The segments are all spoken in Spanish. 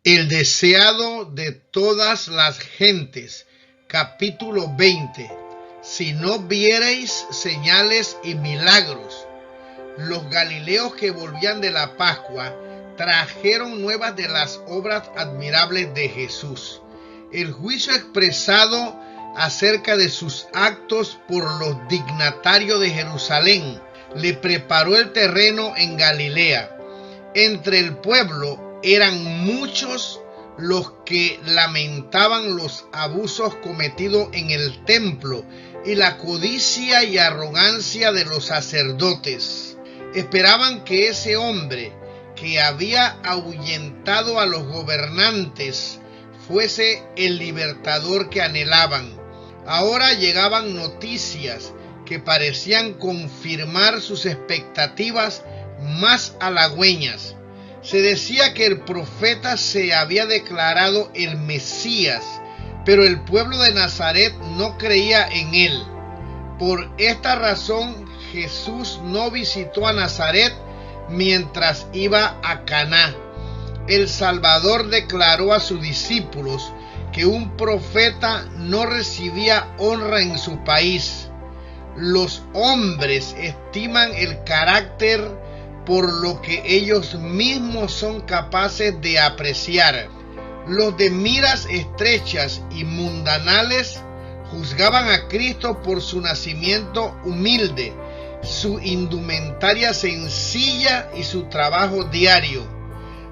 El deseado de todas las gentes, capítulo 20. Si no viereis señales y milagros. Los galileos que volvían de la Pascua trajeron nuevas de las obras admirables de Jesús. El juicio expresado acerca de sus actos por los dignatarios de Jerusalén le preparó el terreno en Galilea. Entre el pueblo eran muchos los que lamentaban los abusos cometidos en el templo y la codicia y arrogancia de los sacerdotes. Esperaban que ese hombre que había ahuyentado a los gobernantes fuese el libertador que anhelaban. Ahora llegaban noticias que parecían confirmar sus expectativas más halagüeñas. Se decía que el profeta se había declarado el Mesías, pero el pueblo de Nazaret no creía en él. Por esta razón, Jesús no visitó a Nazaret mientras iba a Caná. El Salvador declaró a sus discípulos que un profeta no recibía honra en su país. Los hombres estiman el carácter por lo que ellos mismos son capaces de apreciar. Los de miras estrechas y mundanales juzgaban a Cristo por su nacimiento humilde, su indumentaria sencilla y su trabajo diario.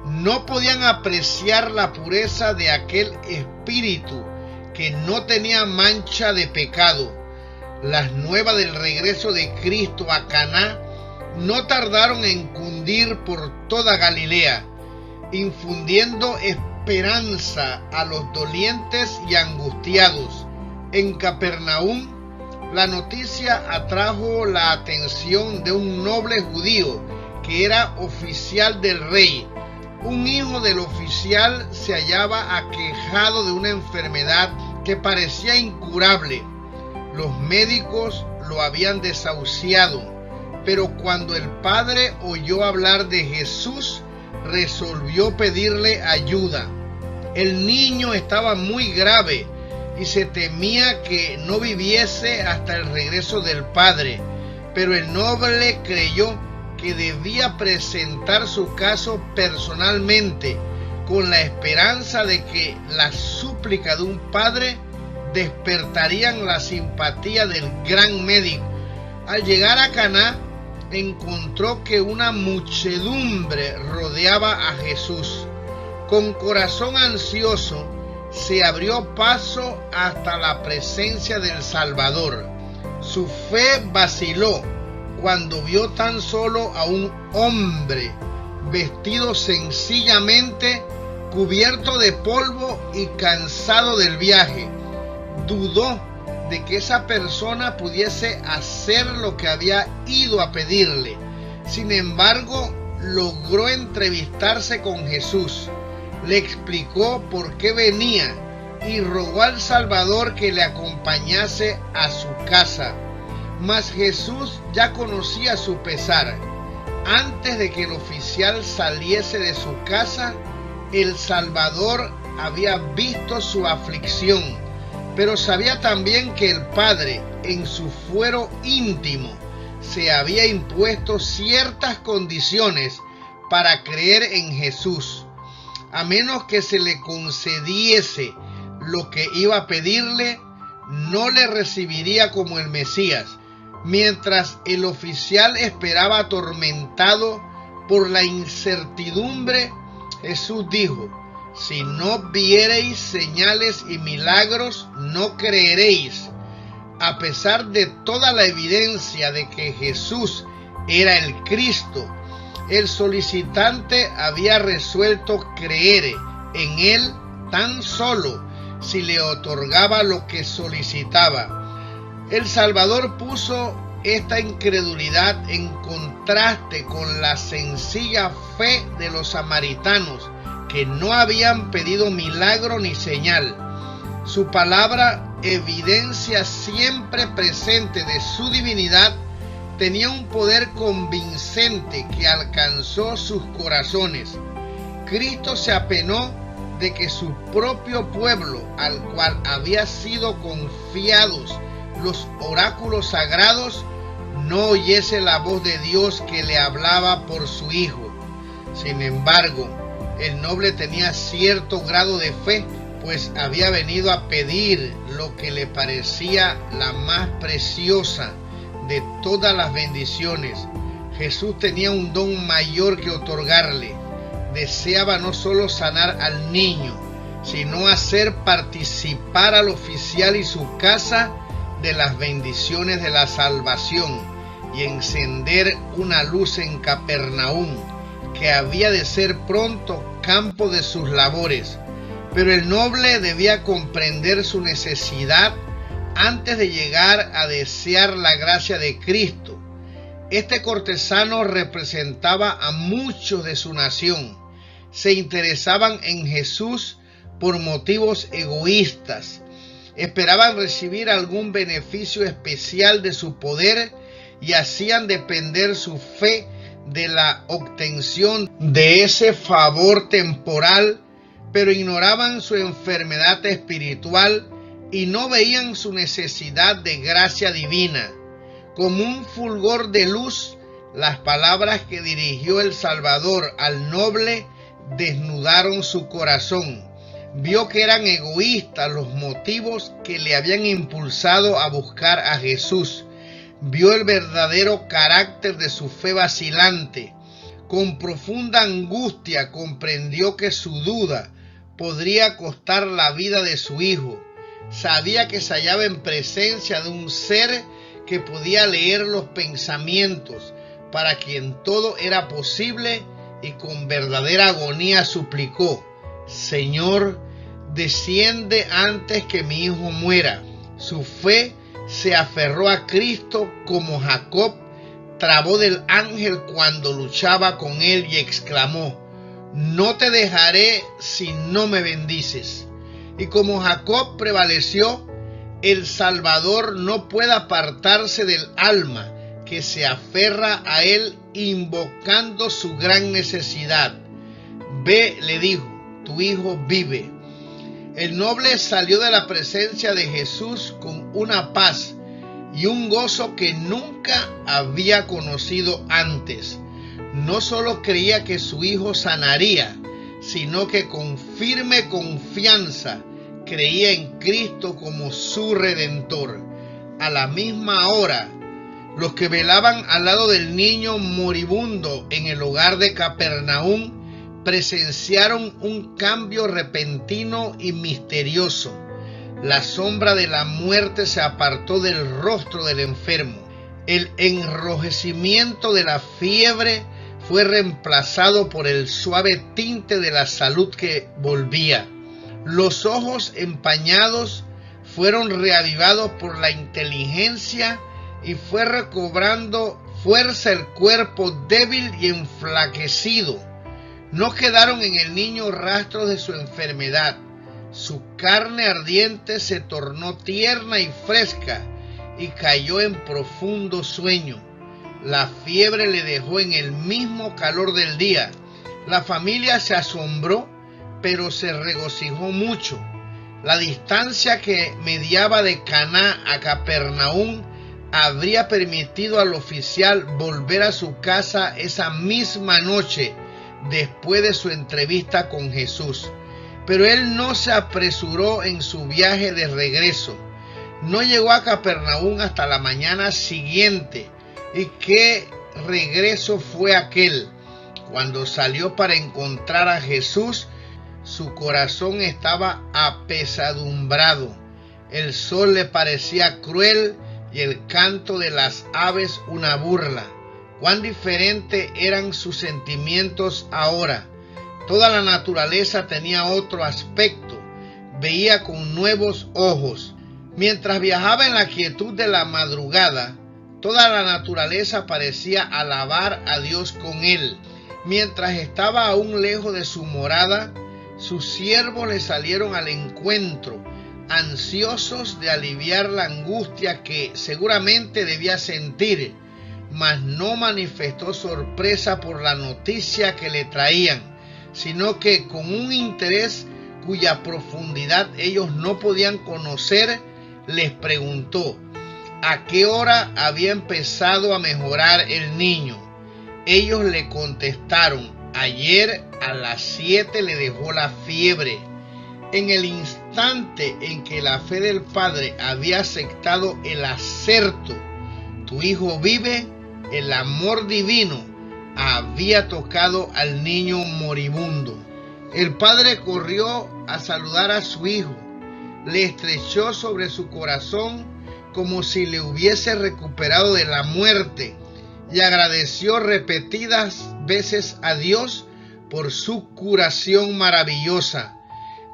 No podían apreciar la pureza de aquel espíritu que no tenía mancha de pecado. Las nuevas del regreso de Cristo a Caná no tardaron en cundir por toda Galilea, infundiendo esperanza a los dolientes y angustiados. En Capernaum, la noticia atrajo la atención de un noble judío que era oficial del rey. Un hijo del oficial se hallaba aquejado de una enfermedad que parecía incurable. Los médicos lo habían desahuciado. Pero cuando el padre oyó hablar de Jesús, resolvió pedirle ayuda. El niño estaba muy grave y se temía que no viviese hasta el regreso del padre. Pero el noble creyó que debía presentar su caso personalmente, con la esperanza de que la súplica de un padre despertarían la simpatía del gran médico. Al llegar a Caná, encontró que una muchedumbre rodeaba a Jesús. Con corazón ansioso, se abrió paso hasta la presencia del Salvador. Su fe vaciló cuando vio tan solo a un hombre vestido sencillamente, cubierto de polvo y cansado del viaje. Dudó de que esa persona pudiese hacer lo que había ido a pedirle. Sin embargo, logró entrevistarse con Jesús. Le explicó por qué venía y rogó al Salvador que le acompañase a su casa. Mas Jesús ya conocía su pesar. Antes de que el oficial saliese de su casa, el Salvador había visto su aflicción. Pero sabía también que el Padre, en su fuero íntimo, se había impuesto ciertas condiciones para creer en Jesús. A menos que se le concediese lo que iba a pedirle, no le recibiría como el Mesías. Mientras el oficial esperaba atormentado por la incertidumbre, Jesús dijo: si no viereis señales y milagros, no creeréis. A pesar de toda la evidencia de que Jesús era el Cristo, el solicitante había resuelto creer en él tan solo si le otorgaba lo que solicitaba. El Salvador puso esta incredulidad en contraste con la sencilla fe de los samaritanos, que no habían pedido milagro ni señal. Su palabra, evidencia siempre presente de su divinidad, tenía un poder convincente que alcanzó sus corazones. Cristo se apenó de que su propio pueblo, al cual había sido confiados los oráculos sagrados, no oyese la voz de Dios que le hablaba por su hijo. Sin embargo, el noble tenía cierto grado de fe, pues había venido a pedir lo que le parecía la más preciosa de todas las bendiciones. Jesús tenía un don mayor que otorgarle. Deseaba no solo sanar al niño, sino hacer participar al oficial y su casa de las bendiciones de la salvación y encender una luz en Capernaum, que había de ser pronto campo de sus labores. Pero el noble debía comprender su necesidad antes de llegar a desear la gracia de Cristo. Este cortesano representaba a muchos de su nación. Se interesaban en Jesús por motivos egoístas. Esperaban recibir algún beneficio especial de su poder y hacían depender su fe de la obtención de ese favor temporal, pero ignoraban su enfermedad espiritual y no veían su necesidad de gracia divina. Como un fulgor de luz, las palabras que dirigió el Salvador al noble desnudaron su corazón. Vio que eran egoístas los motivos que le habían impulsado a buscar a Jesús. Vio el verdadero carácter de su fe vacilante. Con profunda angustia comprendió que su duda podría costar la vida de su hijo. Sabía que se hallaba en presencia de un ser que podía leer los pensamientos, para quien todo era posible, y con verdadera agonía suplicó: Señor, desciende antes que mi hijo muera. Su fe se aferró a Cristo como Jacob trabó del ángel cuando luchaba con él y exclamó: no te dejaré si no me bendices. Y como Jacob prevaleció, el Salvador no puede apartarse del alma que se aferra a él invocando su gran necesidad. Ve, le dijo, tu hijo vive. El noble salió de la presencia de Jesús con una paz y un gozo que nunca había conocido antes. No solo creía que su hijo sanaría, sino que con firme confianza creía en Cristo como su Redentor. A la misma hora, los que velaban al lado del niño moribundo en el hogar de Capernaum presenciaron un cambio repentino y misterioso. La sombra de la muerte se apartó del rostro del enfermo. El enrojecimiento de la fiebre fue reemplazado por el suave tinte de la salud que volvía. Los ojos empañados fueron reavivados por la inteligencia y fue recobrando fuerza el cuerpo débil y enflaquecido. No quedaron en el niño rastros de su enfermedad. Su carne ardiente se tornó tierna y fresca y cayó en profundo sueño. La fiebre le dejó en el mismo calor del día. La familia se asombró, pero se regocijó mucho. La distancia que mediaba de Caná a Capernaum habría permitido al oficial volver a su casa esa misma noche después de su entrevista con Jesús. Pero él no se apresuró en su viaje de regreso. No llegó a Capernaum hasta la mañana siguiente. ¿Y qué regreso fue aquel? Cuando salió para encontrar a Jesús, su corazón estaba apesadumbrado. El sol le parecía cruel y el canto de las aves una burla. Cuán diferentes eran sus sentimientos ahora. Toda la naturaleza tenía otro aspecto. Veía con nuevos ojos. Mientras viajaba en la quietud de la madrugada, toda la naturaleza parecía alabar a Dios con él. Mientras estaba aún lejos de su morada, sus siervos le salieron al encuentro, ansiosos de aliviar la angustia que seguramente debía sentir, mas no manifestó sorpresa por la noticia que le traían, sino que con un interés cuya profundidad ellos no podían conocer, les preguntó a qué hora había empezado a mejorar el niño. Ellos le contestaron: ayer a las 7 le dejó la fiebre. En el instante en que la fe del padre había aceptado el aserto, tu hijo vive, el amor divino había tocado al niño moribundo. El padre corrió a saludar a su hijo, le estrechó sobre su corazón como si le hubiese recuperado de la muerte y agradeció repetidas veces a Dios por su curación maravillosa.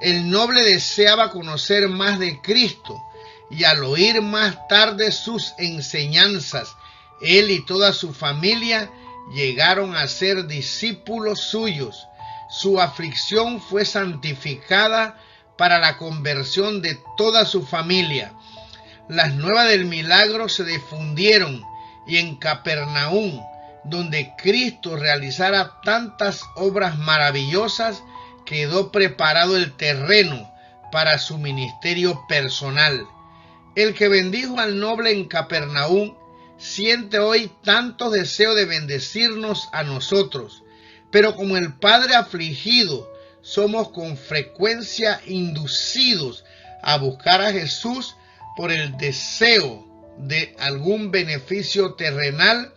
El noble deseaba conocer más de Cristo y al oír más tarde sus enseñanzas, él y toda su familia llegaron a ser discípulos suyos. Su aflicción fue santificada para la conversión de toda su familia. Las nuevas del milagro se difundieron y en Capernaum, donde Cristo realizara tantas obras maravillosas, quedó preparado el terreno para su ministerio personal. El que bendijo al noble en Capernaum siente hoy tanto deseo de bendecirnos a nosotros, pero como el Padre afligido, somos con frecuencia inducidos a buscar a Jesús por el deseo de algún beneficio terrenal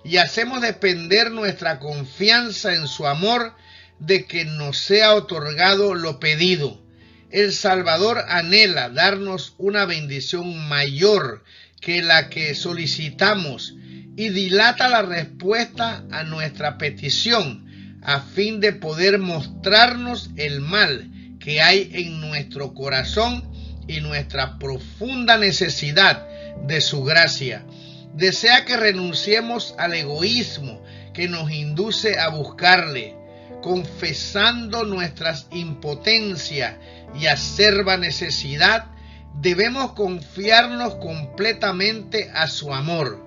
y hacemos depender nuestra confianza en su amor de que nos sea otorgado lo pedido. El Salvador anhela darnos una bendición mayor que la que solicitamos y dilata la respuesta a nuestra petición a fin de poder mostrarnos el mal que hay en nuestro corazón y nuestra profunda necesidad de su gracia. Desea que renunciemos al egoísmo que nos induce a buscarle, confesando nuestras impotencia y acerba necesidad. Debemos confiarnos completamente a su amor.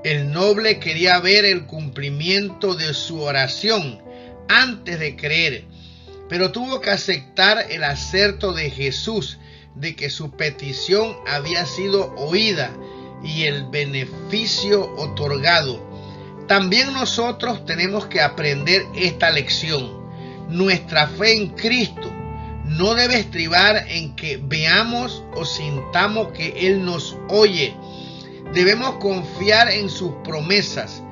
El noble quería ver el cumplimiento de su oración antes de creer, pero tuvo que aceptar el aserto de Jesús de que su petición había sido oída y el beneficio otorgado. También nosotros tenemos que aprender esta lección. Nuestra fe en Cristo no debe estribar en que veamos o sintamos que Él nos oye. Debemos confiar en sus promesas.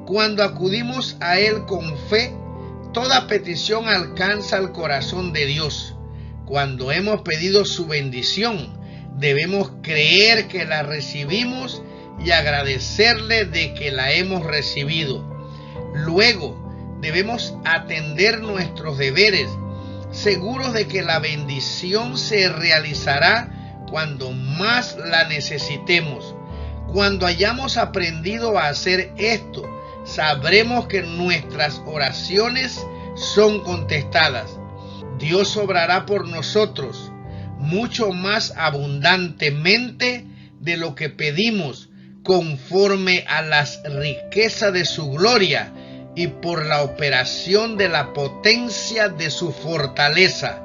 Cuando acudimos a Él con fe, toda petición alcanza el corazón de Dios. Cuando hemos pedido su bendición, debemos creer que la recibimos y agradecerle de que la hemos recibido. Luego, debemos atender nuestros deberes, seguros de que la bendición se realizará cuando más la necesitemos. Cuando hayamos aprendido a hacer esto, sabremos que nuestras oraciones son contestadas. Dios obrará por nosotros mucho más abundantemente de lo que pedimos, conforme a las riquezas de su gloria y por la operación de la potencia de su fortaleza.